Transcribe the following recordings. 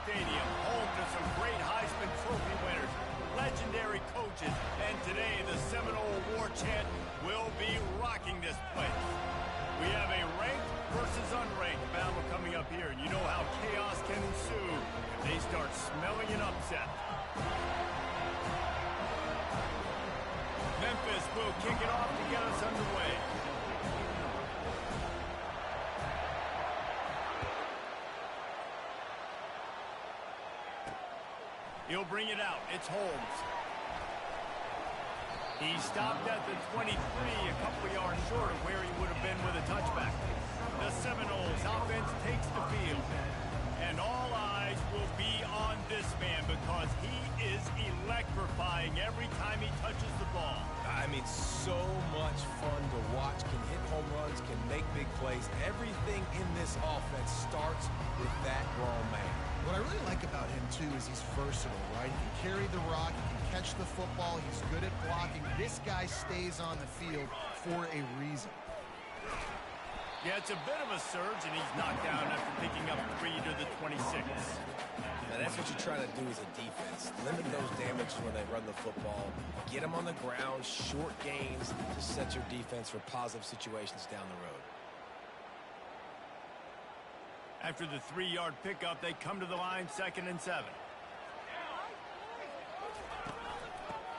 Stadium, home to some great Heisman Trophy winners, legendary coaches, and today the Seminole War Chant will be rocking this place. We have a ranked versus unranked battle coming up here, and you know how chaos can ensue if they start smelling an upset. Memphis will kick it off to get us underway. He'll bring it out. It's Holmes. He stopped at the 23, a couple of yards short of where he would have been with a touchback. The Seminoles offense takes the field. And all eyes will be on this man because he is electrifying every time he touches the ball. I mean, so much fun to watch. Can hit home runs, can make big plays. Everything in this offense starts with that grown man. What I really like about him, too, is he's versatile, right? He can carry the rock, he can catch the football, he's good at blocking. This guy stays on the field for a reason. Yeah, it's a bit of a surge, and he's knocked down after picking up 3 to the 26. Now, that's what you're trying to do as a defense. Limit those damages when they run the football. Get them on the ground, short gains to set your defense for positive situations down the road. After the 3-yard pickup, they come to the line, 2nd and 7.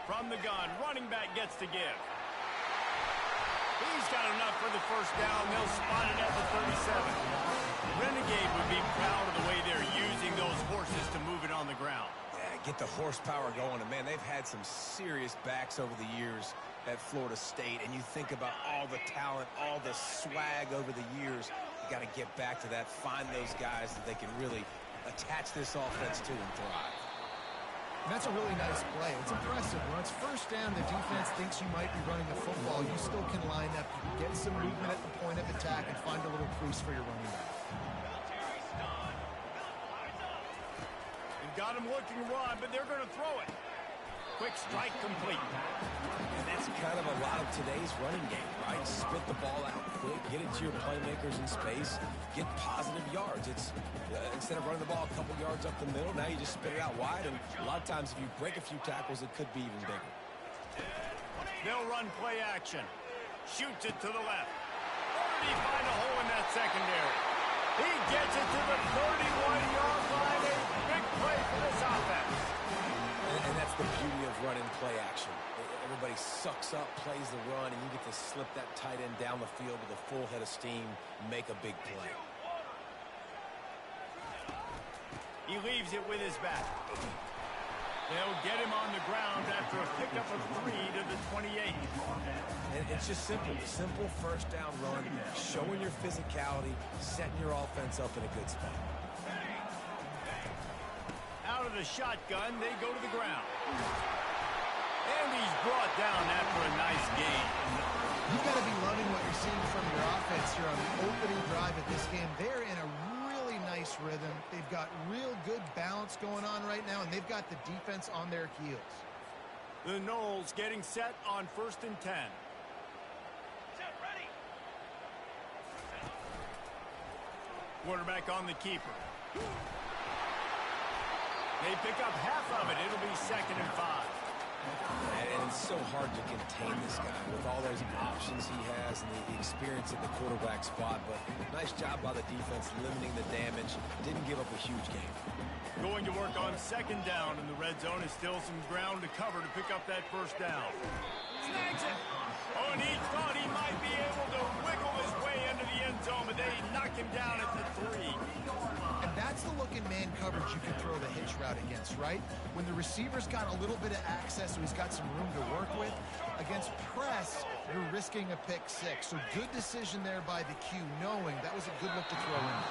From the gun, running back gets to give. He's got enough for the first down. They'll spot it at the 37. Renegade would be proud of the way they're using those horses to move it on the ground. Yeah, get the horsepower going. And, man, they've had some serious backs over the years at Florida State. And you think about all the talent, all the swag over the years. You got to get back to that, find those guys that they can really attach this offense to and thrive. And that's a really nice play. It's impressive. When it's first down, the defense thinks you might be running the football. You still can line up, you can get some movement at the point of attack and find a little crease for your running back. They've got him looking to run, but they're going to throw it. Quick strike complete. And that's kind of a lot of today's running game, right? Spit the ball out quick, get it to your playmakers in space, get positive yards. It's instead of running the ball a couple yards up the middle, now you just spit it out wide, and a lot of times if you break a few tackles, it could be even bigger. They'll run play action. Shoots it to the left. Or did he find a hole in that secondary? He gets it to the 31-yard line. A big play for this offense. And that's the beauty of running play action. Everybody sucks up, plays the run, and you get to slip that tight end down the field with a full head of steam, make a big play. He leaves it with his back. They'll get him on the ground after a pickup of 3 to the 28. And it's just simple. Simple first down run, showing your physicality, setting your offense up in a good spot. Out of the shotgun, they go to the ground. And he's brought down after a nice gain. You've got to be loving what you're seeing from your offense here on the opening drive of this game. They're in a really nice rhythm. They've got real good balance going on right now, and they've got the defense on their heels. The Noles getting set on 1st and 10. Quarterback on the keeper. They pick up half of it. It'll be 2nd and 5. And it's so hard to contain this guy with all those options he has and the experience at the quarterback spot. But nice job by the defense limiting the damage. Didn't give up a huge game. Going to work on 2nd down, and the red zone is still some ground to cover to pick up that first down. Snags it. Oh, and he thought he might be able to wiggle his way into the end zone, but they knock him down at the 3. And that's the look in man coverage you can throw the hitch route against, right? When the receiver's got a little bit of access, so he's got some room to work with. Against press, you're risking a pick 6. So good decision there by the Q, knowing that was a good look to throw in.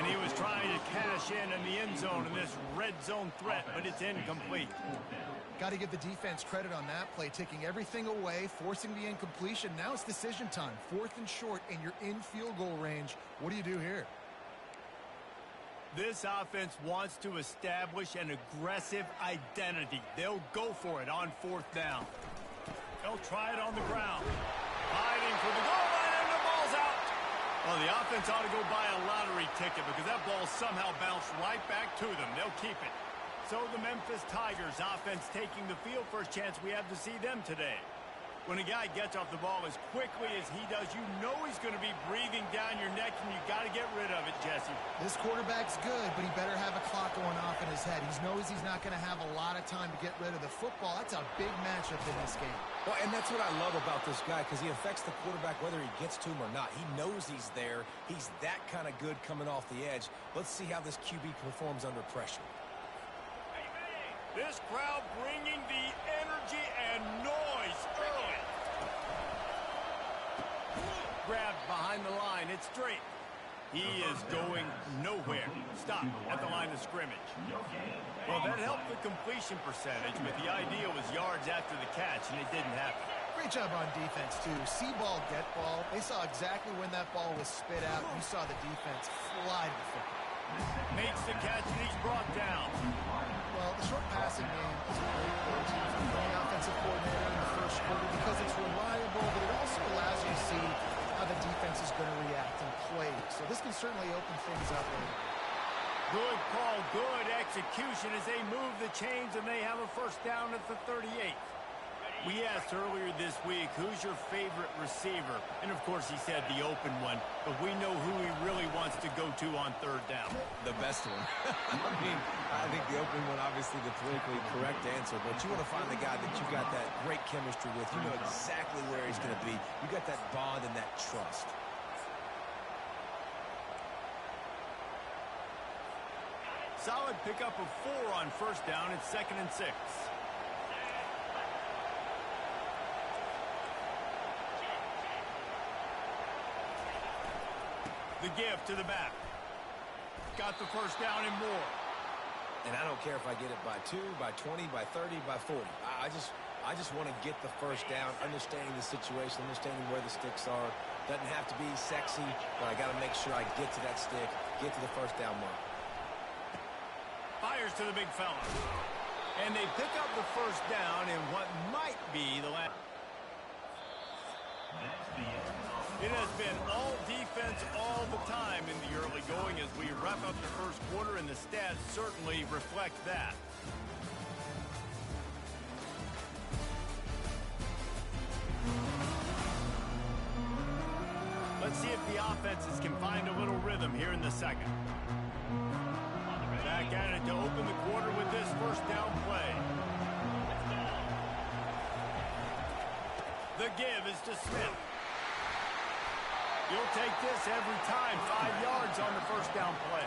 And he was trying to cash in the end zone in this red zone threat, but it's incomplete. Got to give the defense credit on that play, taking everything away, forcing the incompletion. Now it's decision time. 4th and short, and you're in field goal range. What do you do here? This offense wants to establish an aggressive identity. They'll go for it on 4th down. They'll try it on the ground. Fighting for the goal line, and the ball's out. Well, the offense ought to go buy a lottery ticket because that ball somehow bounced right back to them. They'll keep it. So the Memphis Tigers offense taking the field. First chance we have to see them today. When a guy gets off the ball as quickly as he does, you know he's going to be breathing down your neck, and you got to get rid of it, Jesse. This quarterback's good, but he better have a clock going off in his head. He knows he's not going to have a lot of time to get rid of the football. That's a big matchup in this game. Well, and that's what I love about this guy, because he affects the quarterback whether he gets to him or not. He knows he's there. He's that kind of good coming off the edge. Let's see how this QB performs under pressure. This crowd bringing the energy and noise early. Grabbed behind the line. It's straight. He is going nowhere. Stop at the line of scrimmage. Well, that helped the completion percentage, but the idea was yards after the catch, and it didn't happen. Great job on defense, too. See ball, get ball. They saw exactly when that ball was spit out. You saw the defense fly to the football. Makes the catch, and he's brought down. Well, the short passing game is a great coach. He's a great offensive coordinator in the first quarter because it's reliable, but it also allows you to see how the defense is going to react and play. So this can certainly open things up later. Good call, good execution as they move the chains, and they have a first down at the 38. We asked earlier this week, who's your favorite receiver? And, of course, he said the open one, but we know who he really wants to go to on third down. The best one. I think the open one, obviously the politically correct answer, but you want to find the guy that you got that great chemistry with. You know exactly where he's going to be. You got that bond and that trust. Solid pickup of 4 on first down. It's 2nd and 6. The give to the back. Got the first down and more. And I don't care if I get it by 2, by 20, by 30, by 40. I just want to get the first down, understanding the situation, understanding where the sticks are. Doesn't have to be sexy, but I got to make sure I get to that stick, get to the first down mark. Fires to the big fella. And they pick up the first down in what might be the last. It has been all defense all the time in the early going as we wrap up the first quarter, and the stats certainly reflect that. Let's see if the offenses can find a little rhythm here in the second. Back at it to open the quarter with this first down play. The give is to Smith. You'll take this every time. 5 yards on the first down play.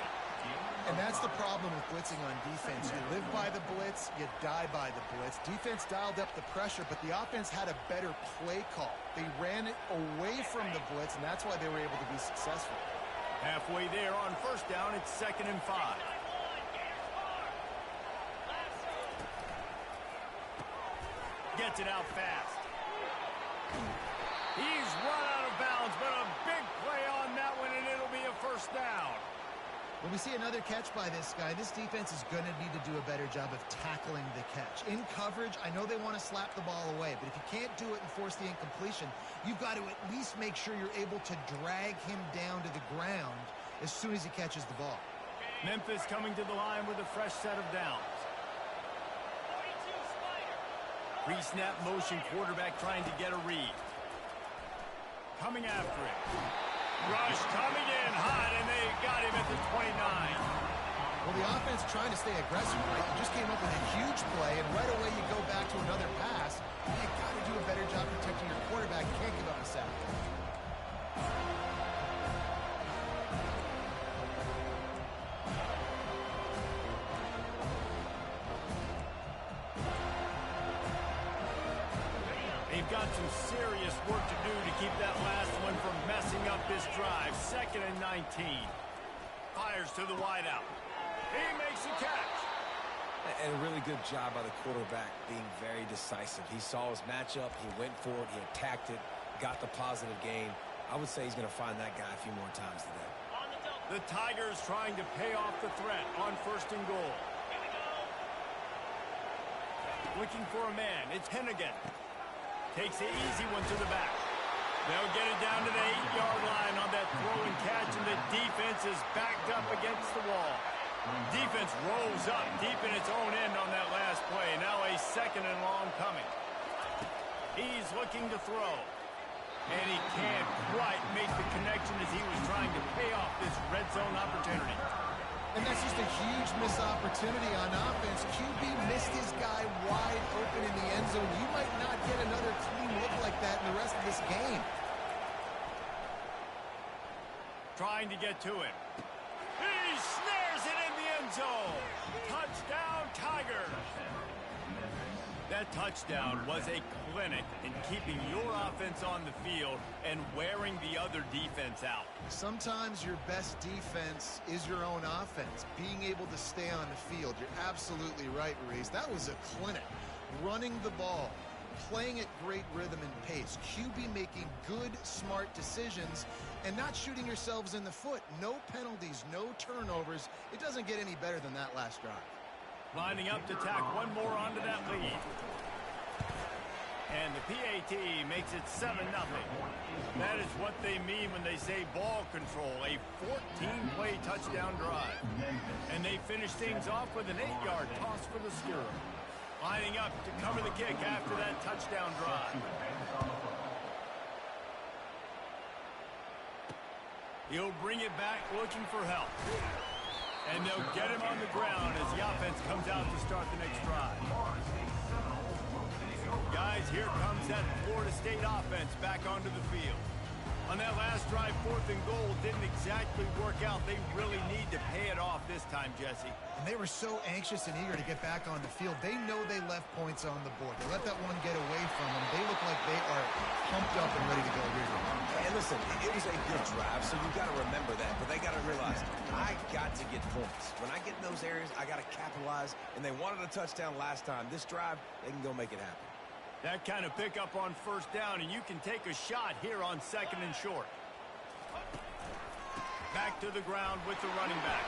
And that's the problem with blitzing on defense. You live by the blitz, you die by the blitz. Defense dialed up the pressure, but the offense had a better play call. They ran it away from the blitz, and that's why they were able to be successful. Halfway there on first down, it's 2nd and 5. Gets it out fast. He's run out of bounds, but a big play on that one, and it'll be a first down. When we see another catch by this guy, this defense is going to need to do a better job of tackling the catch. In coverage, I know they want to slap the ball away, but if you can't do it and force the incompletion, you've got to at least make sure you're able to drag him down to the ground as soon as he catches the ball. Memphis coming to the line with a fresh set of downs. Pre-snap motion, quarterback trying to get a read. Coming after it. Rush coming in hot, and they got him at the 29. Well, the offense trying to stay aggressive, right? You just came up with a huge play, and right away you go back to another pass. You got to do a better job protecting your quarterback. You can't give up a sack. They've got some serious work to do to keep that last one from messing up this drive. 2nd and 19. Fires to the wideout. He makes a catch. And a really good job by the quarterback being very decisive. He saw his matchup. He went for it. He attacked it. Got the positive gain. I would say he's going to find that guy a few more times today. The Tigers trying to pay off the threat on 1st and goal. Looking for a man. It's Hennigan. Takes the easy one to the back. They'll get it down to the 8-yard line on that throw and catch, and the defense defense is backed up against the wall. Defense rolls up deep in its own end on that last play. Now a second and long coming. He's looking to throw. And he can't quite make the connection as he was trying to pay off this red zone opportunity. And that's just a huge missed opportunity on offense. QB missed his guy wide open in the end zone. You might not get another clean look like that in the rest of this game. Trying to get to him. He snares it in the end zone. Touchdown, Tigers. That touchdown was a clinic in keeping your offense on the field and wearing the other defense out. Sometimes your best defense is your own offense, being able to stay on the field. You're absolutely right, Reese. That was a clinic. Running the ball, playing at great rhythm and pace, QB making good, smart decisions, and not shooting yourselves in the foot. No penalties, no turnovers. It doesn't get any better than that last drive. Lining up to tack one more onto that lead. And the PAT makes it 7-0. That is what they mean when they say ball control, a 14-play touchdown drive. And they finish things off with an 8-yard toss for the score. Lining up to cover the kick after that touchdown drive. He'll bring it back looking for help. And they'll get him on the ground as the offense comes out to start the next drive. Guys, here comes that Florida State offense back onto the field. On that last drive, 4th and goal didn't exactly work out. They really need to pay it off this time, Jesse. And they were so anxious and eager to get back on the field. They know they left points on the board. They let that one get away from them. They look like they are pumped up and ready to go here. And listen, it was a good drive, so you got to remember that. But they got to realize, I got to get points. When I get in those areas, I got to capitalize. And they wanted a touchdown last time. This drive, they can go make it happen. That kind of pickup on 1st down, and you can take a shot here on 2nd and short. Back to the ground with the running back.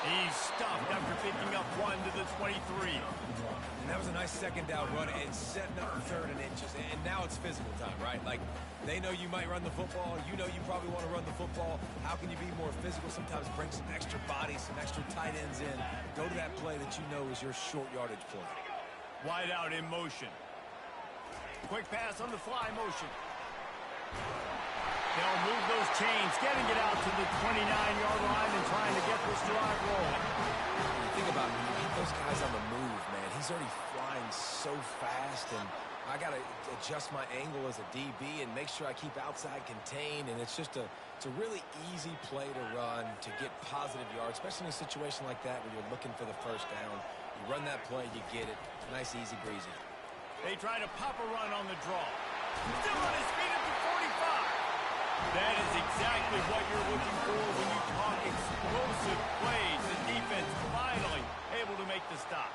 He's stuffed after picking up one to the 23. And that was a nice 2nd down run and setting up 3rd and inches. And now it's physical time, right? Like, they know you might run the football. You know you probably want to run the football. How can you be more physical? Sometimes bring some extra bodies, some extra tight ends in. Go to that play that you know is your short yardage play. Wide out in motion. Quick pass on the fly motion. They'll move those chains, getting it out to the 29-yard line and trying to get this drive rolling. Think about it. You get those guys on the move, man. He's already flying so fast, and I got to adjust my angle as a DB and make sure I keep outside contained, and it's just it's a really easy play to run to get positive yards, especially in a situation like that where you're looking for the 1st down. You run that play, you get it. Nice, easy, breezy. They try to pop a run on the draw. Still on his feet at the 45. That is exactly what you're looking for when you talk explosive plays. The defense finally able to make the stop.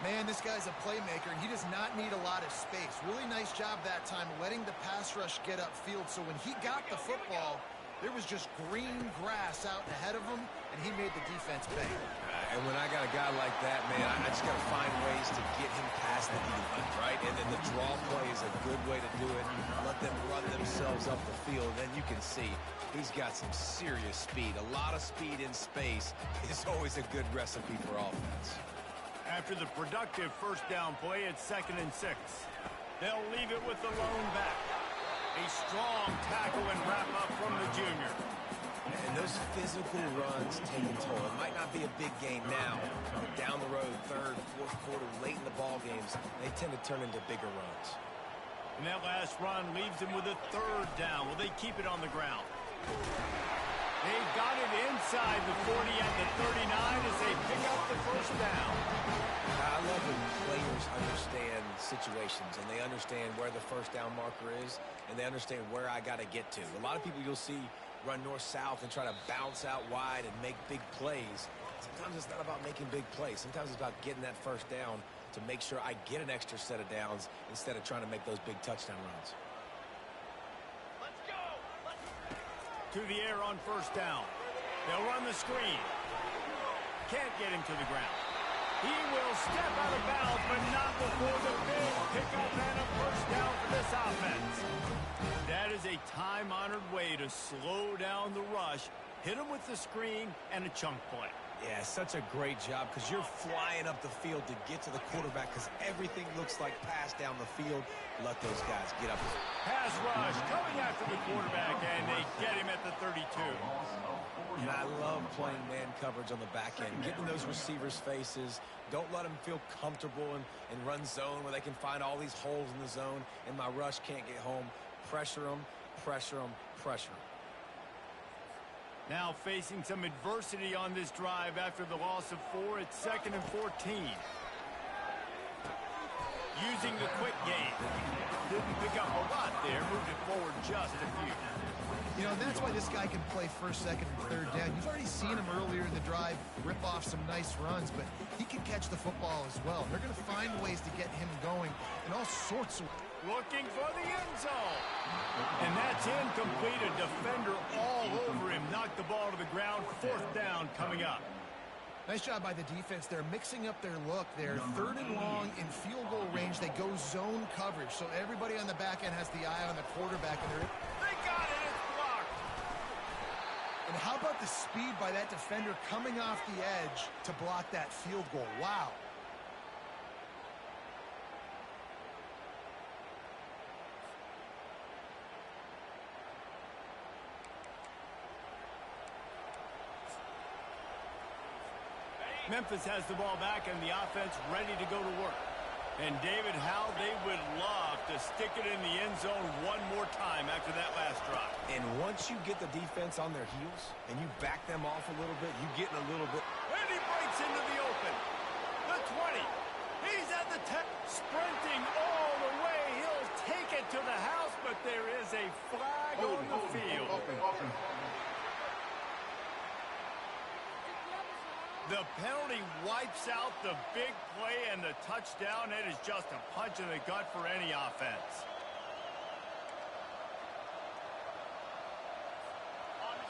Man, this guy's a playmaker, and he does not need a lot of space. Really nice job that time letting the pass rush get upfield. So when he got the football, there was just green grass out ahead of him, and he made the defense pay. And when I got a guy like that, man, I just got to find ways to get him past the defense, right? And then the draw play is a good way to do it. Let them run themselves up the field. Then you can see he's got some serious speed. A lot of speed in space is always a good recipe for offense. After the productive 1st down play, it's 2nd and 6. They'll leave it with the lone back. A strong tackle and wrap up from the junior. And those physical runs take a toll. It might not be a big game now, but down the road, 3rd, 4th quarter, late in the ball games, they tend to turn into bigger runs. And that last run leaves them with a 3rd down. Will they keep it on the ground? They got it inside the 40 and the 39 as they pick up the 1st down. I love when players understand situations and they understand where the 1st down marker is and they understand where I got to get to. A lot of people you'll see run north-south and try to bounce out wide and make big plays. Sometimes it's not about making big plays. Sometimes it's about getting that 1st down to make sure I get an extra set of downs instead of trying to make those big touchdown runs. Let's go! To the air on 1st down. They'll run the screen. Can't get him to the ground. He will step out of bounds, but not before the big pickup and a 1st down for this offense. That is a time-honored way to slow down the rush hit him with the screen and a chunk play. Yeah, such a great job because you're flying up the field to get to the quarterback because everything looks like pass down the field. Let those guys get up. Pass rush coming after the quarterback, and they get him at the 32. And I love playing man coverage on the back end, getting those receivers' faces. Don't let them feel comfortable and run zone where they can find all these holes in the zone, and my rush can't get home. Pressure them, pressure them, pressure them. Now facing some adversity on this drive after the loss of 4. It's 2nd and 14. Using the quick game. Didn't pick up a lot there. Moved it forward just a few. You know, that's why this guy can play first, second, and third down. You've already seen him earlier in the drive rip off some nice runs, but he can catch the football as well. They're going to find ways to get him going in all sorts of ways. Looking for the end zone. And that's incomplete. A defender all over him. Knocked the ball to the ground. 4th down coming up. Nice job by the defense. They're mixing up their look. They're 3rd and long in field goal range. They go zone coverage. So everybody on the back end has the eye on the quarterback. And they got it. It's blocked. And how about the speed by that defender coming off the edge to block that field goal? Wow. Memphis has the ball back and the offense ready to go to work. And David, how they would love to stick it in the end zone one more time after that last drive. And once you get the defense on their heels and you back them off a little bit, you get in a little bit. And he breaks into the open. The 20. He's at the 10. Sprinting all the way. He'll take it to the house, but there is a flag on the field. The penalty wipes out the big play and the touchdown. It is just a punch in the gut for any offense.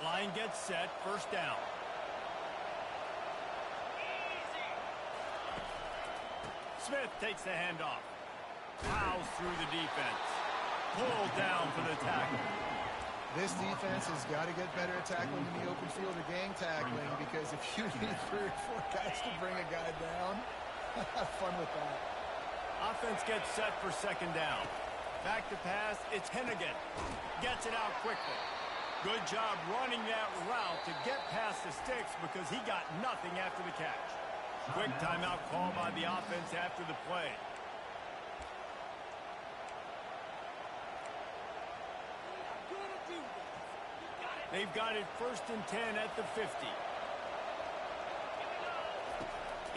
Line gets set, 1st down. Smith takes the handoff. Plows through the defense. Pulled down for the tackle. This defense has got to get better at tackling in the open field or gang tackling, because if you need 3 or 4 guys to bring a guy down, have fun with that. Offense gets set for 2nd down. Back to pass, it's Hennigan. Gets it out quickly. Good job running that route to get past the sticks because he got nothing after the catch. Quick timeout call by the offense after the play. They've got it 1st and 10 at the 50.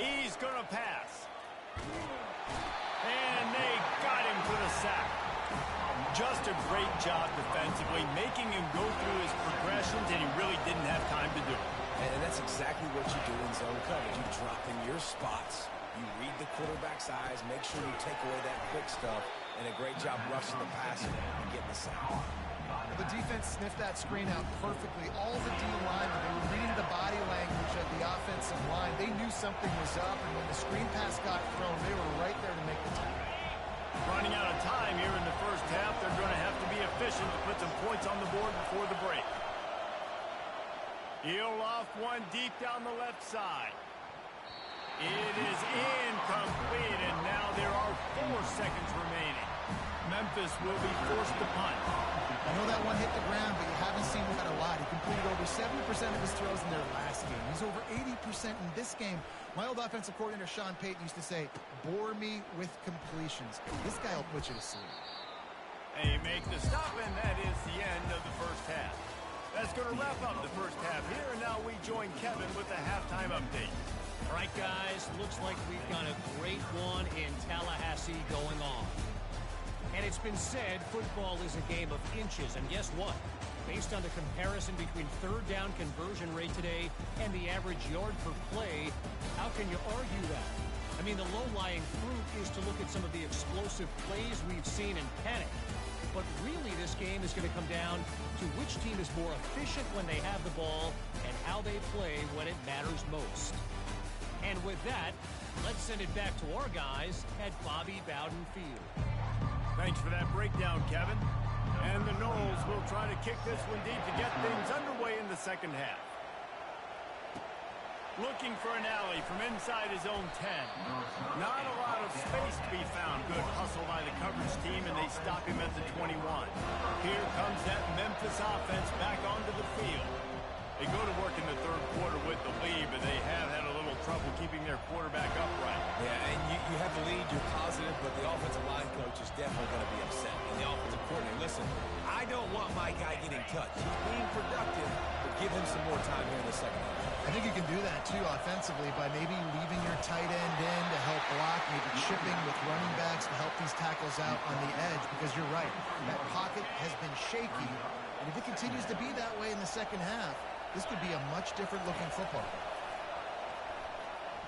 He's going to pass. And they got him for the sack. Just a great job defensively, making him go through his progressions, and he really didn't have time to do it. And that's exactly what you do in zone coverage. You drop in your spots. You read the quarterback's eyes, make sure you take away that quick stuff, and a great job rushing the passer and getting the sack. The defense sniffed that screen out perfectly. All the D linemen, they were reading the body language of the offensive line. They knew something was up, and when the screen pass got thrown, they were right there to make the tackle. Running out of time here in the 1st half. They're going to have to be efficient to put some points on the board before the break. He'll off one deep down the left side. It is incomplete, and now there are 4 seconds remaining. Memphis will be forced to punt. I know that one hit the ground, but you haven't seen that a lot. He completed over 70% of his throws in their last game. He's over 80% in this game. My old offensive coordinator, Sean Payton, used to say, bore me with completions. This guy will put you to sleep. They make the stop, and that is the end of the 1st half. That's going to wrap up the 1st half here, and now we join Kevin with the halftime update. All right, guys, looks like we've got a great one in Tallahassee going on. And it's been said football is a game of inches, and guess what? Based on the comparison between 3rd down conversion rate today and the average yard per play, how can you argue that? I mean, the low-lying fruit is to look at some of the explosive plays we've seen and panic. But really, this game is going to come down to which team is more efficient when they have the ball and how they play when it matters most. And with that, let's send it back to our guys at Bobby Bowden Field. Thanks for that breakdown, Kevin. And the Knowles will try to kick this one deep to get things underway in the second half. Looking for an alley from inside his own 10. Not a lot of space to be found. Good hustle by the coverage team, and they stop him at the 21. Here comes that Memphis offense back onto the field. They go to work in the third quarter with the lead, but they have had a little trouble keeping their quarterback upright. Yeah, and you have the lead, you're positive, but the offensive line coach is definitely going to be upset. And the offensive coordinator, listen, I don't want my guy getting touched. He's being productive, but give him some more time here in the second half. I think you can do that, too, offensively, by maybe leaving your tight end in to help block, maybe chipping with running backs to help these tackles out on the edge, because you're right, that pocket has been shaky, and if it continues to be that way in the second half, this could be a much different-looking football.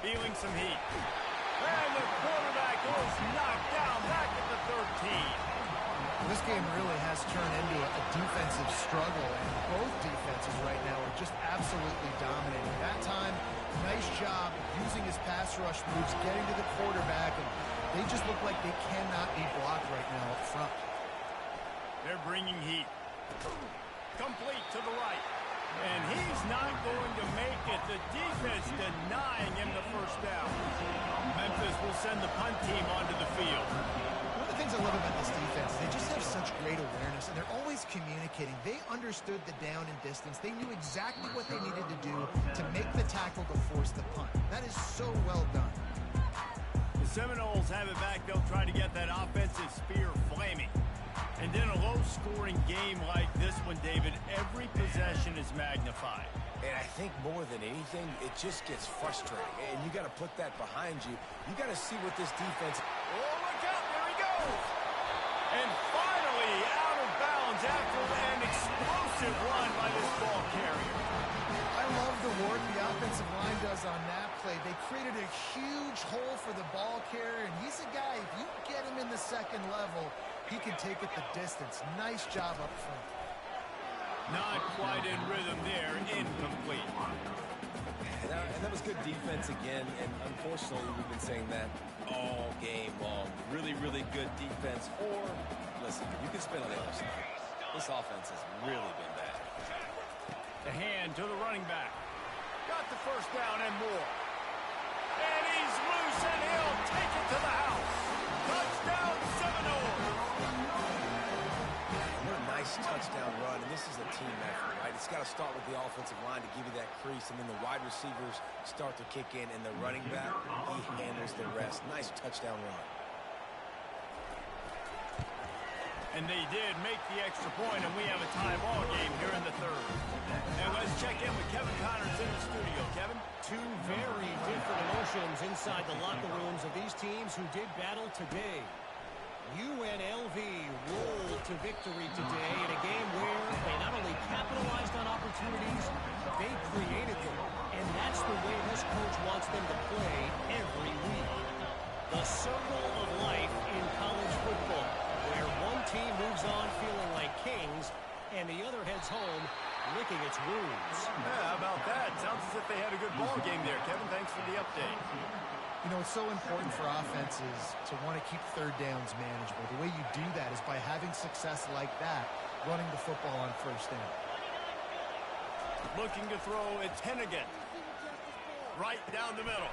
Feeling some heat. And the quarterback is knocked down back at the 13. This game really has turned into a defensive struggle, and both defenses right now are just absolutely dominating. That time, nice job using his pass rush moves, getting to the quarterback, and they just look like they cannot be blocked right now up front. They're bringing heat. Complete to the right. And he's not going to make it. The defense denying him the first down. Memphis will send the punt team onto the field. One of the things I love about this defense is they just have such great awareness, and they're always communicating. They understood the down and distance. They knew exactly what they needed to do to make the tackle to force the punt. That is so well done. The Seminoles have it back. They'll try to get that offensive spear flaming. And in a low-scoring game like this one, David, every possession is magnified. And I think more than anything, it just gets frustrating. And you got to put that behind you. You got to see what this defense... Oh, look out. There he goes. And finally out of bounds after an explosive run by this ball carrier. I love the work the offensive line does on that play. They created a huge hole for the ball carrier, and he's a guy, if you get him in the second level, he can take it the distance. Nice job up front. Not quite in rhythm there. Incomplete. And that was good defense again, and unfortunately we've been saying that all game long. Really, really good defense. Or, listen, you can spin on the other side. This offense has really been bad. The hand to the running back. Got the first down and more. And he's loose, and he'll take it to the house. Touchdown, Seminoles. What a nice touchdown run, and this is a team effort, right? It's got to start with the offensive line to give you that crease, and then the wide receivers start to kick in, and the running back, he handles the rest. Nice touchdown run. And they did make the extra point, and we have a tie ball game here in the third. And let's check in with Kevin Connors in the studio. Kevin? Two very different emotions inside the locker rooms of these teams who did battle today. UNLV rolled to victory today in a game where they not only capitalized on opportunities, they created them. And that's the way this coach wants them to play every week. The circle of life in college football, where one team moves on feeling like kings and the other heads home licking its wounds. Yeah, how about that? Sounds as if they had a good ball game there. Kevin, thanks for the update. You know, it's so important for offenses to want to keep third downs manageable. The way you do that is by having success like that, running the football on first down. Looking to throw, it's Hennigan. Right down the middle.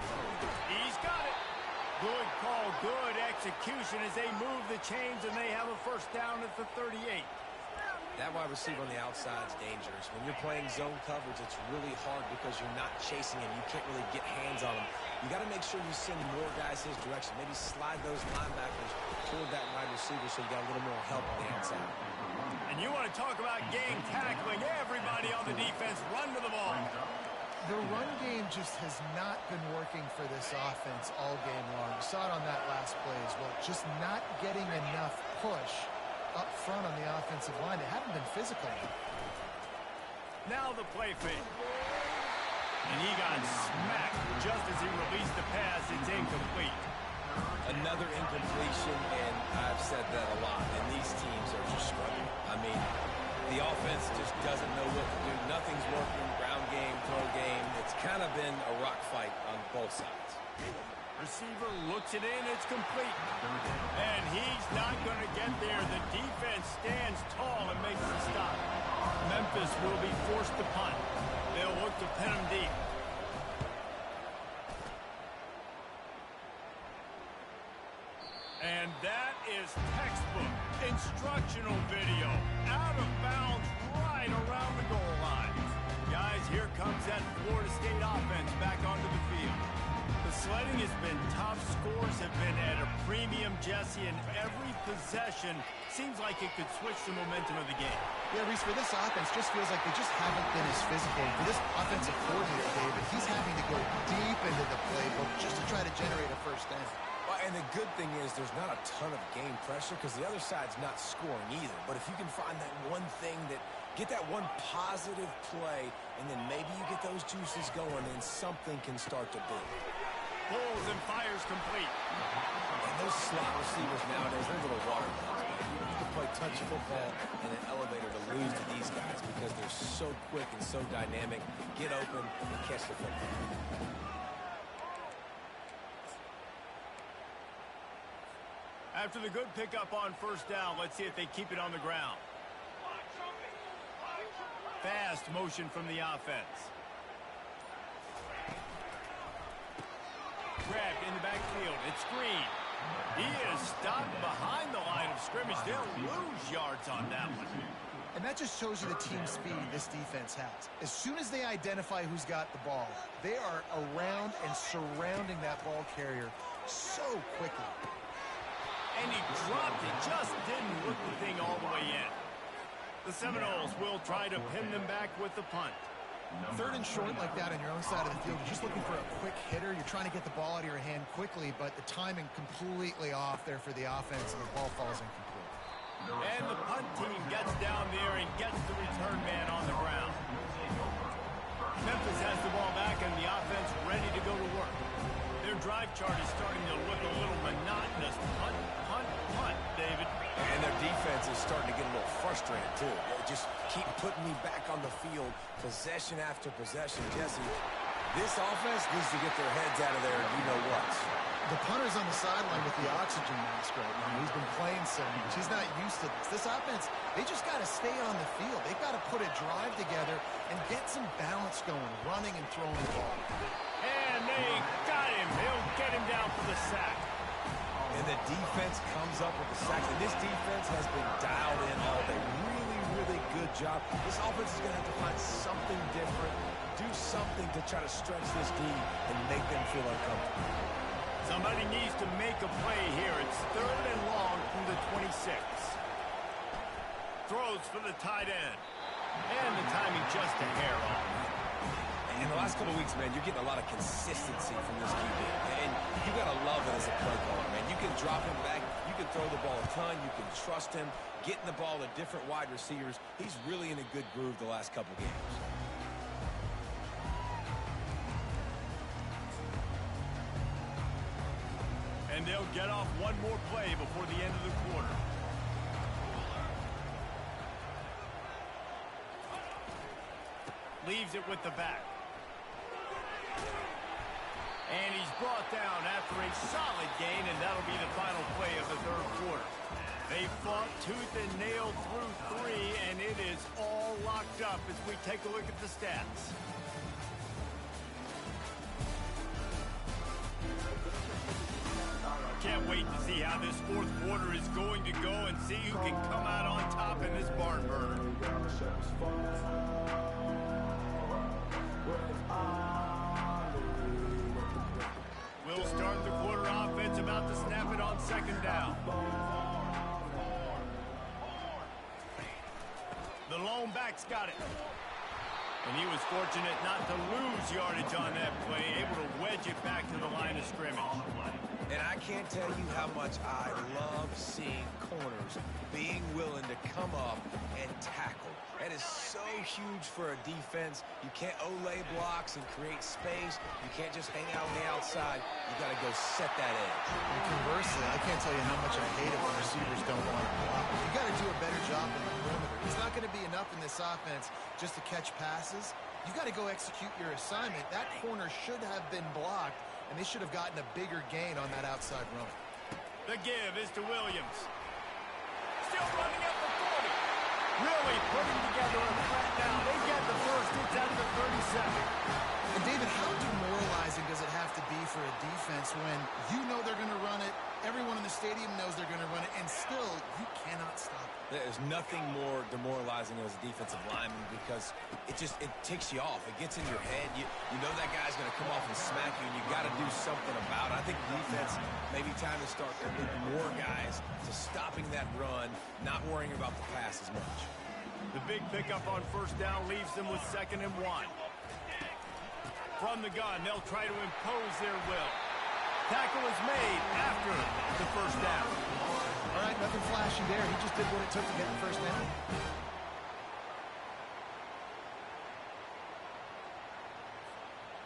He's got it. Good call, good execution as they move the chains, and they have a first down at the 38. That wide receiver on the outside is dangerous. When you're playing zone coverage, it's really hard because you're not chasing him. You can't really get hands on him. You got to make sure you send more guys his direction. Maybe slide those linebackers toward that wide receiver so you got a little more help on the outside. And you want to talk about gang tackling. Everybody on the defense run to the ball. The run game just has not been working for this offense all game long. You saw it on that last play as well. Just not getting enough push up front on the offensive line. They haven't been physical enough. Now the play fake. And he got smacked just as he released the pass. It's incomplete. Another incompletion, and I've said that a lot, and these teams are just struggling. I mean, the offense just doesn't know what to do. Nothing's working. Ground game, throw game. It's kind of been a rock fight on both sides. Receiver looks it in. It's complete. And he's not going to get there. The defense stands tall and makes the stop. Memphis will be forced to punt. They'll look to pin him deep. And that is textbook instructional video. Out of bounds right around the goal line. Guys, here comes that Florida State offense back onto the field. The sledding has been tough. Scores have been at a premium, Jesse, and every possession seems like it could switch the momentum of the game. Yeah, Reese, for this offense, just feels like they just haven't been as physical. For this offensive coordinator, David, he's having to go deep into the playbook just to try to generate a first down. Well, and the good thing is there's not a ton of game pressure because the other side's not scoring either. But if you can find that one thing get that one positive play, and then maybe you get those juices going, then something can start to build. Pulls and fires complete. And those slot receivers nowadays, they're little watermelons. You can play touch football in an elevator to lose to these guys because they're so quick and so dynamic. Get open and catch the football. After the good pickup on first down, let's see if they keep it on the ground. Fast motion from the offense. Grabbed in the backfield. It's Green. He is stopped behind the line of scrimmage. They'll lose yards on that one. And that just shows you the team speed this defense has. As soon as they identify who's got the ball, they are around and surrounding that ball carrier so quickly. And he dropped it. Just didn't look the thing all the way in. The Seminoles will try to pin them back with the punt. Third and short like that on your own side of the field, you're just looking for a quick hitter. You're trying to get the ball out of your hand quickly, but the timing completely off there for the offense, and the ball falls incomplete. And the punt team gets down there and gets the return man on the ground. Memphis has the ball back and the offense ready to go to work. Their drive chart is starting to look a little monotonous. Punt, punt, punt, David. And their defense is starting to get a little frustrated, too. They just keep putting me back on the field, possession after possession. Jesse, this offense needs to get their heads out of there, and you know what. The punter's on the sideline with the oxygen mask right now. He's been playing so much. He's not used to this. This offense, they just got to stay on the field. They've got to put a drive together and get some balance going, running and throwing the ball. And they got him. He'll get him down for the sack. And the defense comes up with the sack. And this defense has been dialed in all day. Really, really good job. This offense is going to have to find something different, do something to try to stretch this D and make them feel uncomfortable. Somebody needs to make a play here. It's third and long from the 26. Throws for the tight end. And the timing just a hair off. In the last couple of weeks, man, you're getting a lot of consistency from this QB. And you got to love it as a play caller, man. You can drop him back. You can throw the ball a ton. You can trust him. Getting the ball to different wide receivers. He's really in a good groove the last couple games. And they'll get off one more play before the end of the quarter. Leaves it with the back. And he's brought down after a solid gain, and that'll be the final play of the third quarter. They fought tooth and nail through three, and it is all locked up as we take a look at the stats. Can't wait to see how this fourth quarter is going to go and see who can come out on top in this barn burner. We'll start the quarter offense, about to snap it on second down. The lone back's got it. And he was fortunate not to lose yardage on that play, able to wedge it back to the line of scrimmage. And I can't tell you how much I love seeing corners being willing to come up and tackle. That is so huge for a defense. You can't olay blocks and create space. You can't just hang out on the outside. You got to go set that edge. And conversely, I can't tell you how much I hate it when receivers don't want to block. You got to do a better job in the perimeter. It's not going to be enough in this offense just to catch passes. You got to go execute your assignment. That corner should have been blocked and they should have gotten a bigger gain on that outside run. The give is to Williams. Still running up the 40. Really putting together a threat now. They get the first. It's at the 32nd. And David, how demoralizing does it have to be for a defense when you know they're going to run it, everyone in the stadium knows they're going to run it, and still you cannot stop it? There's nothing more demoralizing as a defensive lineman because it ticks you off. It gets in your head. You know that guy's going to come off and smack you, and you got to do something about it. I think defense, maybe time to start committing more guys to stopping that run, not worrying about the pass as much. The big pickup on first down leaves them with 2nd and 1. From the gun, they'll try to impose their will. Tackle is made after the first down. All right, nothing flashy there. He just did what it took to get the first down.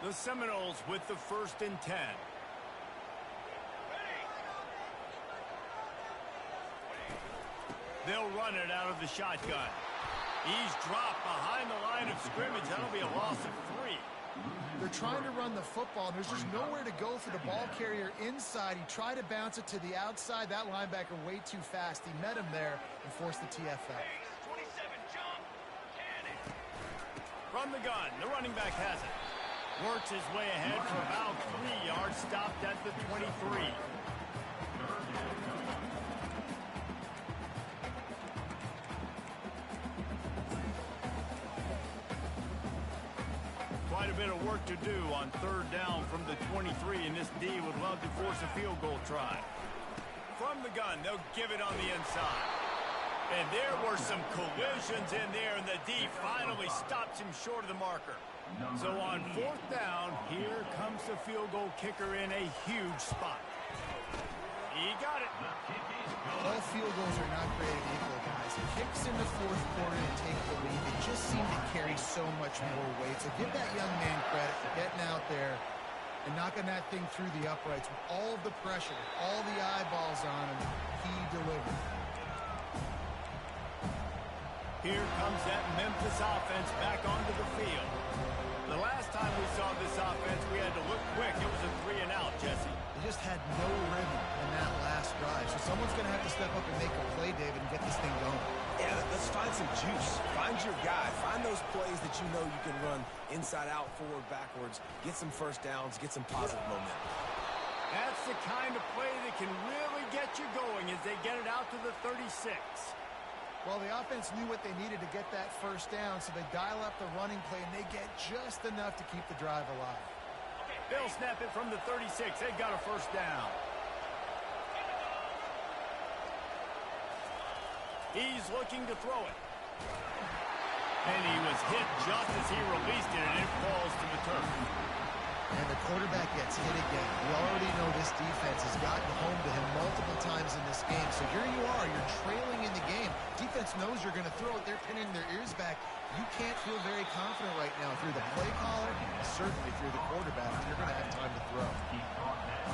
The Seminoles with the 1st and 10. They'll run it out of the shotgun. He's dropped behind the line of scrimmage. That'll be a loss of 3. They're trying to run the football, and there's just nowhere to go for the ball carrier inside. He tried to bounce it to the outside. That linebacker way too fast. He met him there and forced the TFL. From the gun, the running back has it. Works his way ahead for about 3 yards. Stopped at the 23. Quite a bit of work to do on 3rd down from the 23, and this D would love to force a field goal try. From the gun, they'll give it on the inside. And there were some collisions in there, and the D finally stops him short of the marker. So on 4th down, here comes the field goal kicker in a huge spot. He got it. All field goals are not created equal, guys. Kicks in the 4th quarter to take the lead. They just seem to carry so much more weight. So give that young man credit for getting out there and knocking that thing through the uprights with all of the pressure, all the eyeballs on him. He delivered. Here comes that Memphis offense back onto the field. The last time we saw this offense, we had to look quick. It was a 3-and-out, Jesse. They just had no rhythm in that last drive. So someone's going to have to step up and make a play, David, and get this thing going. Yeah, let's find some juice. Find your guy. Find those plays that you know you can run inside out, forward, backwards. Get some first downs. Get some positive momentum. That's the kind of play that can really get you going as they get it out to the 36. Well, the offense knew what they needed to get that first down, so they dial up the running play, and they get just enough to keep the drive alive. They'll snap it from the 36. They've got a first down. He's looking to throw it. And he was hit just as he released it, and it falls to the turf. And the quarterback gets hit again. We already know this defense has gotten home to him multiple times in this game. So here you are, you're trailing in the game. Defense knows you're going to throw it. They're pinning their ears back. You can't feel very confident right now if you're the play caller, and certainly if you're the quarterback, you're going to have time to throw.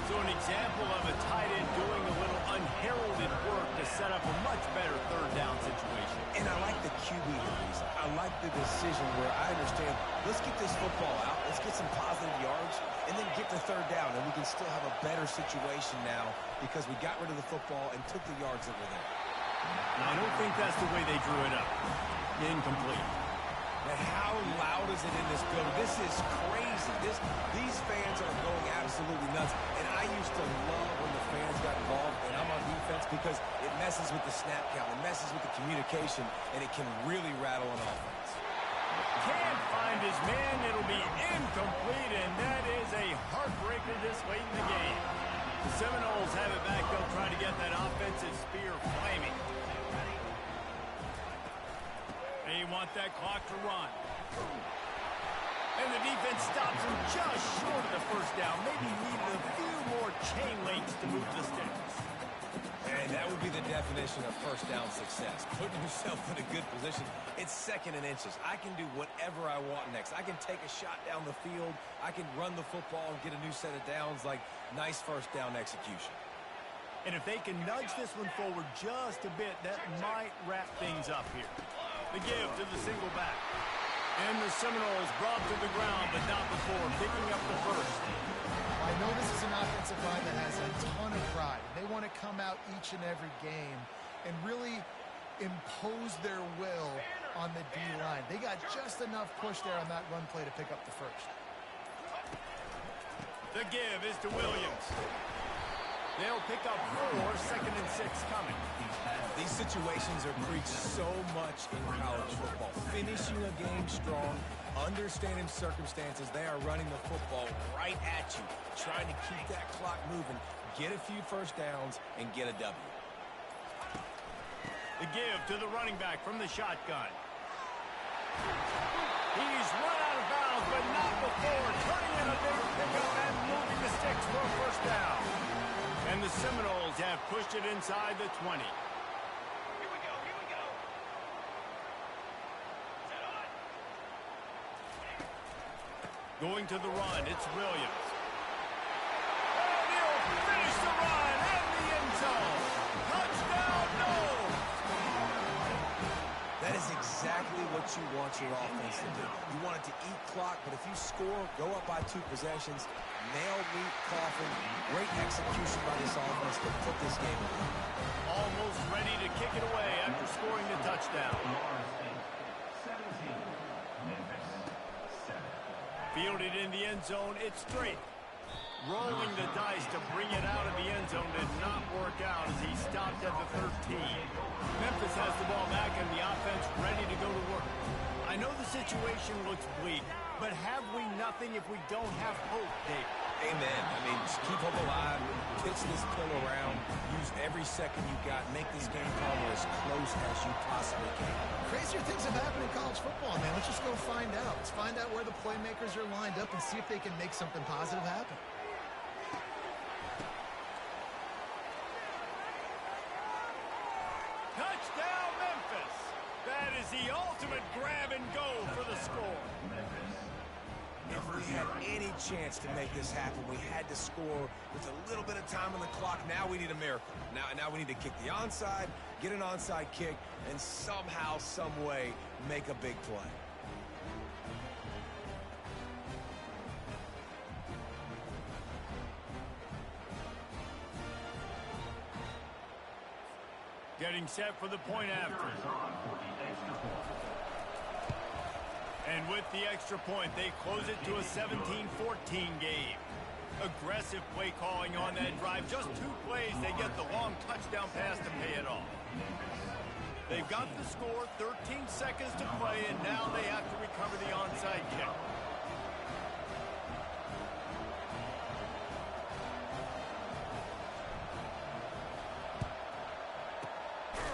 So an example of a tight end doing a little unheralded work to set up a much better 3rd down situation. And I like the QB release. I like the decision where I understand, let's get this football out, let's get some positive yards, and then get to 3rd down, and we can still have a better situation now because we got rid of the football and took the yards that were there. I don't think that's the way they drew it up. Incomplete. Now, how loud is it in this building? This is crazy. These fans are going absolutely nuts. And I used to love when the fans got involved, and I'm on defense because it messes with the snap count. It messes with the communication, and it can really rattle an offense. Can't find his man. It'll be incomplete, and that is a heartbreaker this late in the game. The Seminoles have it back. They'll try to get that offensive spear flaming. They want that clock to run. And the defense stops him just short of the first down. Maybe needed a few more chain links to move the sticks. And that would be the definition of first down success. Putting yourself in a good position. It's 2nd and inches. I can do whatever I want next. I can take a shot down the field. I can run the football and get a new set of downs. Like, nice first down execution. And if they can nudge this one forward just a bit, that might wrap things up here. The give to the single back. And the Seminoles brought to the ground, but not before picking up the first. I know this is an offensive line that has a ton of pride. They want to come out each and every game and really impose their will on the D-line. They got just enough push there on that run play to pick up the first. The give is to Williams. They'll pick up 4, 2nd and 6 coming. These situations are preached so much in college football. Finishing a game strong, understanding circumstances. They are running the football right at you, trying to keep that clock moving, get a few first downs, and get a W. The give to the running back from the shotgun. He's run out of bounds, but not before turning in a big pickup and moving the sticks for a first down. And the Seminoles have pushed it inside the 20. Here we go. Set on. Going to the run, it's Williams. And he'll finish the run in the end zone. Touchdown, no! That is exactly what you want your offense to do. You want it to eat clock, but if you score, go up by 2 possessions, nail meat coffin, great execution by this offense to put this game away. Almost ready to kick it away after scoring the touchdown. Fielded in the end zone, it's straight. Rolling the dice to bring it out of the end zone did not work out as he stopped at the 13. Memphis has the ball back and the offense ready to go to work. I know the situation looks bleak, but have we nothing if we don't have hope, Dave? Amen. I mean, just keep hope alive, pitch this pill around, use every second you got, make this game calmer as close as you possibly can. Crazier things have happened in college football, man. Let's just go find out. Let's find out where the playmakers are lined up and see if they can make something positive happen. Touchdown, Memphis! That is the ultimate grab and go for the score. If we had any chance to make this happen, we had to score with a little bit of time on the clock. Now we need a miracle. Now we need to kick the onside, get an onside kick, and somehow, some way, make a big play. Getting set for the point after. And with the extra point, they close it to a 17-14 game. Aggressive play calling on that drive. Just 2 plays, they get the long touchdown pass to pay it off. They've got the score, 13 seconds to play, and now they have to recover the onside kick.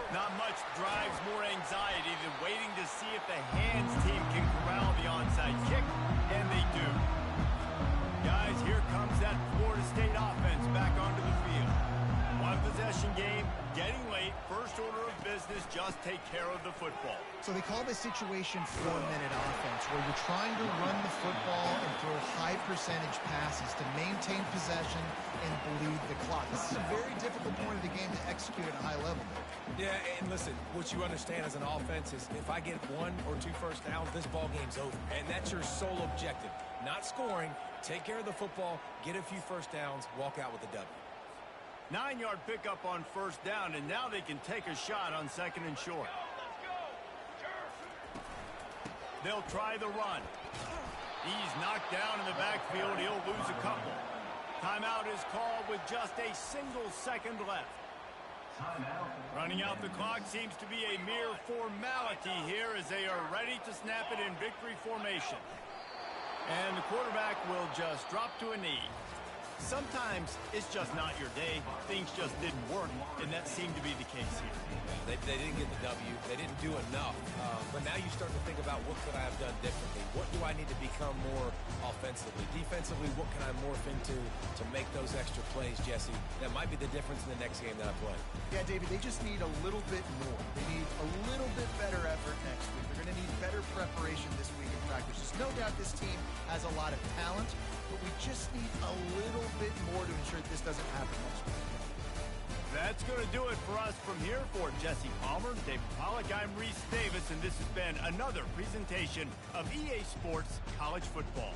Not much drives more anxiety than waiting to see if the hands team can corral the onside kick, and they do. Guys, here comes that Florida State offense back onto the field. One possession game, getting late, first order of business, just take care of the football. So they call this situation 4-minute offense, where you're trying to run the football and throw high percentage passes to maintain possession and bleed the clock. This is a very difficult point of the game to execute at a high level. Yeah, and listen, what you understand as an offense is if I get 1 or 2 first downs, this ball game's over. And that's your sole objective. Not scoring, take care of the football, get a few first downs, walk out with a W. 9-yard pickup on first down, and now they can take a shot on 2nd and short. They'll try the run. He's knocked down in the backfield. He'll lose a couple. Timeout is called with just a single second left. Running out the clock seems to be a mere formality here as they are ready to snap it in victory formation. And the quarterback will just drop to a knee. Sometimes it's just not your day. Things just didn't work, and that seemed to be the case here. They didn't get the W. They didn't do enough. But now you start to think about what could I have done differently? What do I need to become more offensively? Defensively, what can I morph into to make those extra plays, Jesse? That might be the difference in the next game that I play. Yeah, David, they just need a little bit more. They need a little bit better effort next week. They're going to need better preparation this week in practice. There's no doubt this team has a lot of talent, but we just need a little bit more to ensure that this doesn't happen next week. That's going to do it for us from here. For Jesse Palmer, David Pollack, I'm Reese Davis, and this has been another presentation of EA Sports College Football.